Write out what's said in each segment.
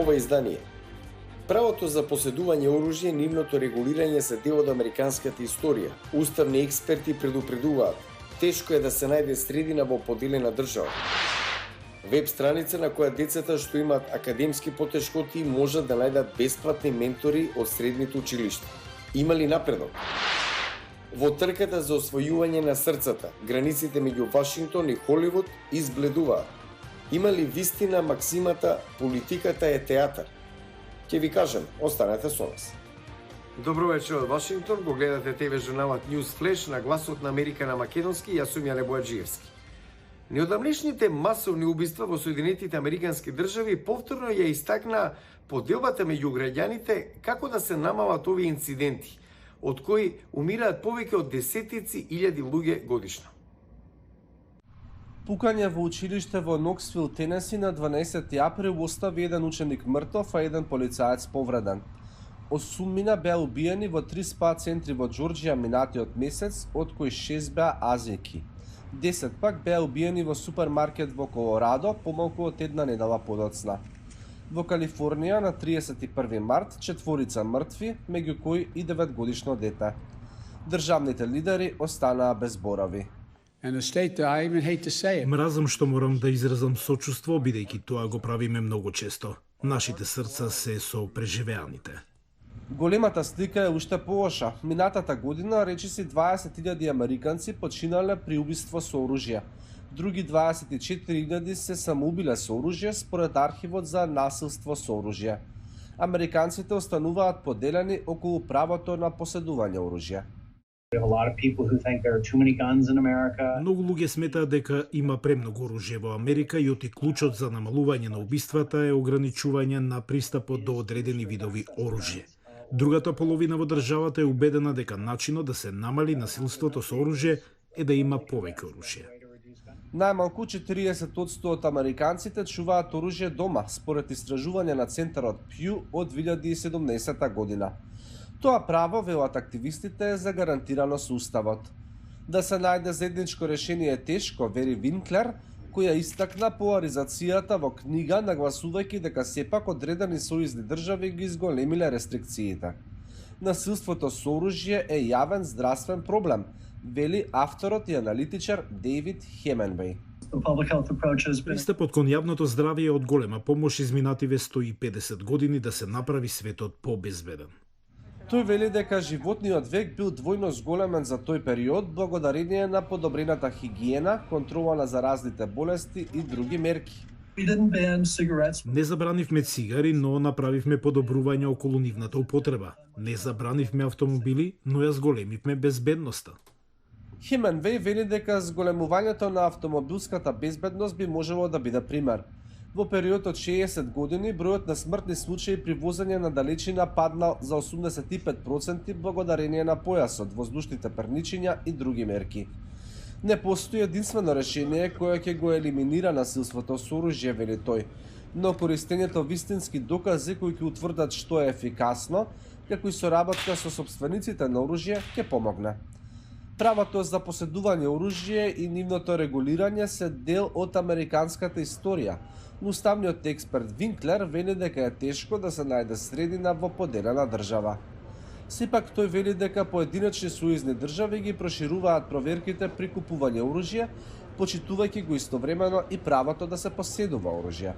ова издание. Правото за поседување оружје и нивното регулирање се дел од американската историја. Уставни експерти предупредуваат, тешко е да се најде средина во поделена држава. Веб страница на која децата што имаат академски потешкоти можат да најдат бесплатни ментори од средните училишта. Има ли напредок? Во трката за освојување на срцата, границите меѓу Вашингтон и Холивуд избледуваат. Има ли вистина максимата "политиката е театар"? Ќе ви кажем, останете со нас. Добро вечер од Вашингтон, го гледате ТВ журналот News Flash на гласот на Америка на македонски, јас сум Јане Бојаджиевски. Неодамнешните масовни убиства во Соединетите Американски држави повторно ја истакна поделбата меѓу граѓаните како да се намалат овие инциденти, од кои умираат повеќе од десетици илјади луѓе годишно. Пукање во училиште во Ноксвил, Тенеси на 12 април остави еден ученик мртов, а еден полицаец повреден. 8 беа убиени во 3 спа центри во Џорџија минатиот месец, од кои 6 беа азијки. 10 пак беа убиени во супермаркет во Колорадо, помалку од една недела подоцна. Во Калифорнија на 31 март 4 мртви, меѓу кои и 9-годишно дете. Државните лидери останаа без зборови. Мразам што морам да изразам сочувство, бидејќи тоа го правиме многу често. Нашите срца се со преживеаните. Големата слика е уште пооша. Минатата година речиси 20.000 американци починале при убиство со оружје. Други 24.000 се самоубиле со оружје според архивот за насилство со оружје. Американците остануваат поделени околу правото на поседување оружје. Многу луѓе сметаат дека има премногу оружје во Америка и оти клучот за намалување на убиствата е ограничување на пристапот до одредени видови оружје. Другата половина во државата е убедена дека начинот да се намали насилството со оружје е да има повеќе оружје. Најмалку 40% од американците чуваат оружје дома, според истражување на центарот Пју од 2017 година. Тоа право, велат активистите, е загарантирано со уставот. Да се најде заедничко решение е тешко, вери Винклер, која истакна поларизацијата во книга, нагласувајќи дека сепак одредени сојузни држави ги изголемиле рестрикциите. Насилството со оружје е јавен здравствен проблем, вели авторот и аналитичар Дейвид Хеменвеј. Пристапот кон јавното здравје е од голема помош изминативе 150 години да се направи светот побезбеден. Тој вели дека животниот век бил двојно зголемен за тој период благодарение на подобрената хигиена, контрола на заразните болести и други мерки. Не забранивме цигари, но направивме подобрување околу нивната употреба. Не забранивме автомобили, но ја зголемивме безбедноста. Хеменвеј вели дека зголемувањето на автомобилската безбедност би можело да биде пример. Во период од 60 години, бројот на смртни случаи при возење на далечина паднал за 85% благодарение на појасот, воздушните перничиња и други мерки. Не постои единствено решение кое ќе го елиминира насилството со оружје, вели тој, но користењето вистински докази кои ќе утврдат што е ефикасно, како и соработка со сопствениците на оружје, ќе помогне. Правото за поседување оружје и нивното регулирање се дел од американската историја, но уставниот експерт Винклер вели дека е тешко да се најде средина во поделена држава. Сепак тој вели дека поединечни сојузни држави ги прошируваат проверките при купување оружје, почитувајќи го истовремено и правото да се поседува оружје.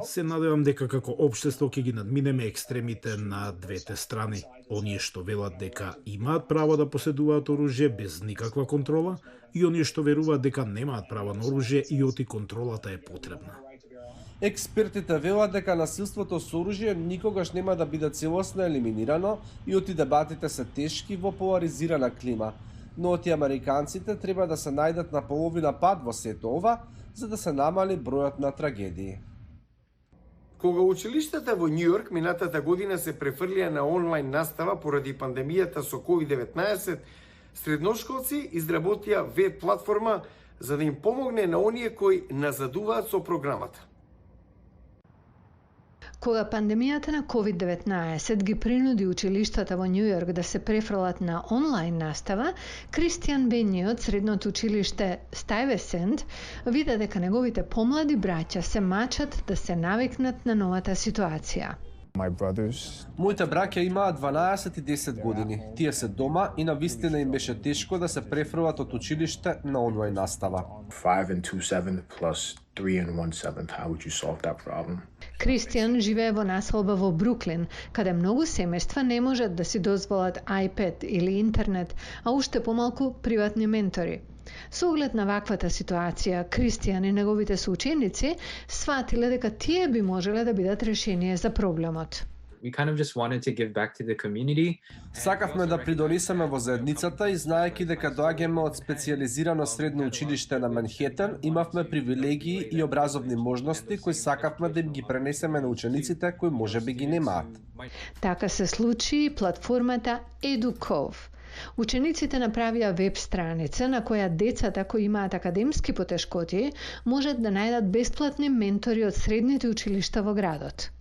Се надевам дека како општество ќе ги надминеме екстремите на двете страни. Оние што велат дека имаат право да поседуваат оружје без никаква контрола и оние што веруваат дека немаат право на оружје и оти контролата е потребна. Експертите велат дека насилството со оружје никогаш нема да биде целосно елиминирано и оти дебатите се тешки во поларизирана клима, но оти американците треба да се најдат на половина пат во сето ова, за да се намали бројот на трагедии. Кога училиштата во Њујорк минатата година се префрлија на онлайн настава поради пандемијата со COVID-19, средношколци изработија веб платформа за да им помогне на оние кои назадуваат со програмата. Кога пандемијата на COVID-19 ги принуди училиштата во Њу Јорк да се префрлат на онлайн настава, Кристијан Бењи од средното училиште Стајвесенд вида дека неговите помлади браќа се мачат да се навикнат на новата ситуација. Моите браќа имаат 12 и 10 години. Тие се дома и навистина им беше тешко да се префрлат од училиште на онлайн настава. 5 and 2/7 plus 3 and 1/7. How would you solve that problem? Кристијан живее во населба во Бруклин, каде многу семејства не можат да си дозволат iPad или интернет, а уште помалку приватни ментори. Со оглед на ваквата ситуација, Кристијан и неговите соученици сватиле дека тие би можеле да бидат решение за проблемот. We kind of just wanted to give back to the community. Сакавме да придонесеме во заедницата и знаејќи дека доаѓаме од специјализирано средно училиште на Манхетен, имавме привилегии и образовни можности кои сакавме да им ги пренесеме на учениците кои можеби ги немаат. Така се случи и платформата EduCove. Учениците направија веб страница на која децата кои имаат академски потешкоти можат да најдат бесплатни ментори од средните училишта во градот.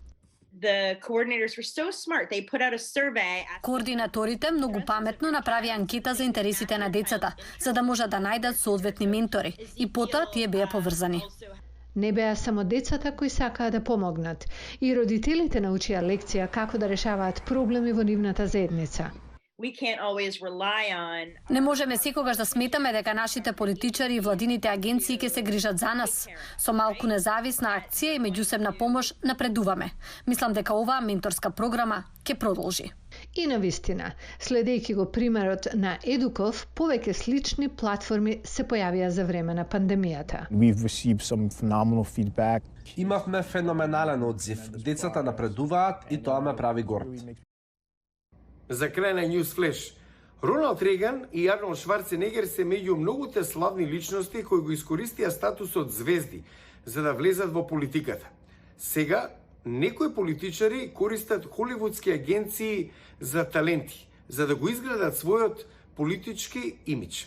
Координаторите многу паметно направија анкета за интересите на децата, за да можат да најдат соодветни ментори, и потоа тие беа поврзани. Не беа само децата кои сакаа да помогнат, и родителите научија лекција како да решаваат проблеми во нивната заедница. Не можеме секогаш да сметаме дека нашите политичари и владините агенции ќе се грижат за нас. Со малку независна акција и меѓусебна помош напредуваме. Мислам дека оваа менторска програма ќе продолжи. И навистина, следејќи го примерот на EduCove, повеќе слични платформи се појавија за време на пандемијата. Имавме феноменален одзив. Децата напредуваат и тоа ме прави горд. За крај на News Flash, Роналд Реган и Арнолд Шварценегер се меѓу многуте славни личности кои го искористија статусот звезди за да влезат во политиката. Сега, некои политичари користат холивудски агенции за таленти, за да го изградат својот политички имидж.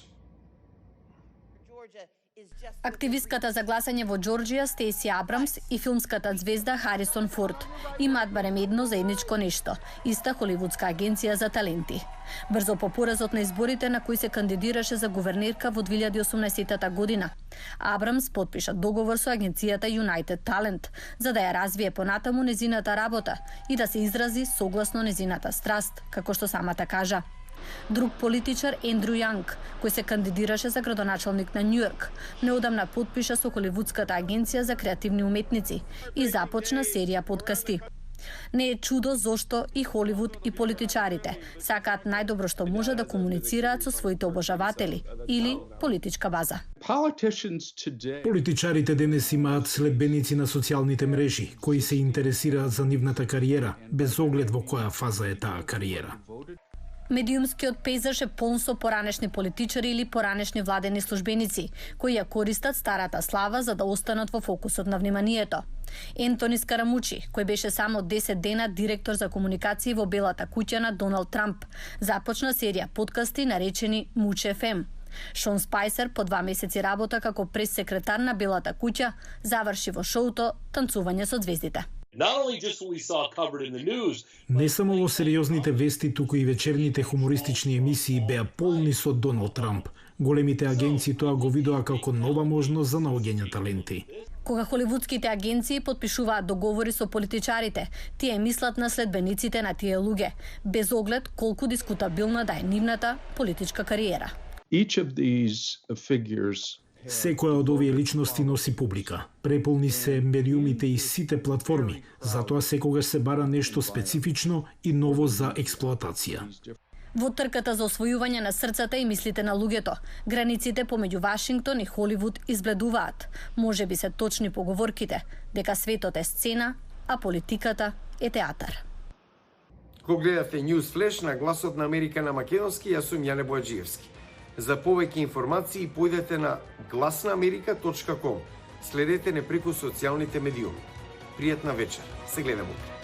Активистката за гласање во Џорџија Стејси Абрамс и филмската звезда Харисон Форд имаат барем едно заедничко нешто – иста холивудска агенција за таленти. Брзо по поразот на изборите на кои се кандидираше за гувернерка во 2018 година, Абрамс потпиша договор со агенцијата United Talent за да ја развие понатаму незината работа и да се изрази согласно незината страст, како што самата кажа. Друг политичар, Ендрю Јанг, кој се кандидираше за градоначалник на Њу Јорк, неодамна потпиша со Холивудската агенција за креативни уметници и започна серија подкасти. Не е чудо зошто и Холивуд и политичарите сакаат најдобро што може да комуницираат со своите обожаватели или политичка база. Политичарите денес имаат следбеници на социјалните мрежи кои се интересираат за нивната кариера, без оглед во која фаза е таа кариера. Медиумскиот пейзаж е полн со поранешни политичари или поранешни владени службеници, кои ја користат старата слава за да останат во фокусот на вниманието. Ентони Скарамучи, кој беше само 10 дена директор за комуникации во Белата куќа на Доналд Трамп, започна серија подкасти наречени Муч ФМ. Шон Спајсер по 2 месеци работа како прес-секретар на Белата куќа заврши во шоуто Танцување со звездите. Не само во сериозните вести, туку и вечерните хумористични емисии беа полни со Доналд Трамп. Големите агенции тоа го видоа како нова можност за наоѓање таленти. Кога холивудските агенции потпишуваат договори со политичарите, тие мислат на следбениците на тие луѓе, без оглед колку дискутабилна да е нивната политичка кариера. Секоја од овие личности носи публика. Преполни се медиумите и сите платформи, затоа секогаш се бара нешто специфично и ново за експлоатација. Во трката за освојување на срцата и мислите на луѓето, границите помеѓу Вашингтон и Холивуд избледуваат. Може би се точни поговорките дека светот е сцена, а политиката е театар. Го гледате News Flash на Гласот на Америка на македонски, јас сум Јане Бојаджиевски. За повеќе информации појдете на glasnaamerika.com. Следете не преку социјалните медиуми. Пријатна вечер. Се гледаме утре.